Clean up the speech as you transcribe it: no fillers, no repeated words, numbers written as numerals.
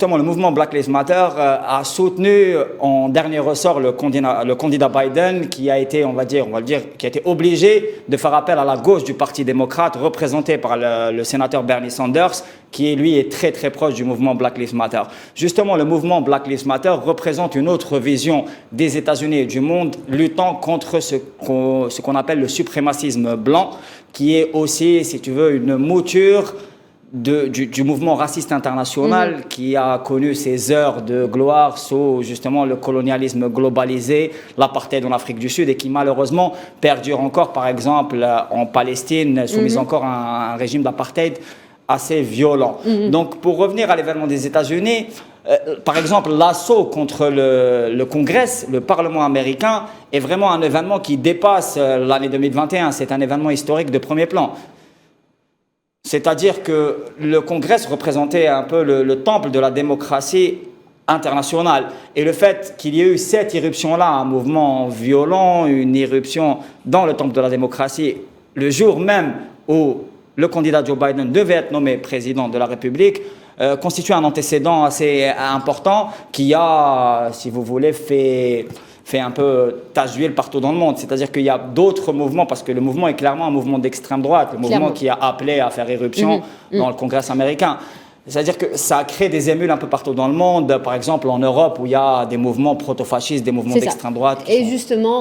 Justement, le mouvement Black Lives Matter a soutenu en dernier ressort le candidat Biden qui a été, on va dire, qui a été obligé de faire appel à la gauche du Parti démocrate représenté par le sénateur Bernie Sanders qui, lui, est très très proche du mouvement Black Lives Matter. Justement, le mouvement Black Lives Matter représente une autre vision des États-Unis et du monde luttant contre ce qu'on appelle le suprémacisme blanc qui est aussi, si tu veux, une mouture du mouvement raciste international qui a connu ses heures de gloire sous justement le colonialisme globalisé, l'apartheid en Afrique du Sud et qui malheureusement perdure encore par exemple en Palestine, soumise encore à un régime d'apartheid assez violent. Donc pour revenir à l'événement des États-Unis, par exemple l'assaut contre le Congrès, le Parlement américain est vraiment un événement qui dépasse l'année 2021, c'est un événement historique de premier plan. C'est-à-dire que le Congrès représentait un peu le temple de la démocratie internationale. Et le fait qu'il y ait eu cette irruption-là, un mouvement violent, une irruption dans le temple de la démocratie, le jour même où le candidat Joe Biden devait être nommé président de la République, constitue un antécédent assez important qui a, si vous voulez, fait un peu tache d'huile partout dans le monde. C'est-à-dire qu'il y a d'autres mouvements, parce que le mouvement est clairement un mouvement d'extrême droite, le mouvement qui a appelé à faire éruption dans le Congrès américain. C'est-à-dire que ça crée des émules un peu partout dans le monde, par exemple en Europe où il y a des mouvements proto-fascistes, des mouvements d'extrême droite. Et justement,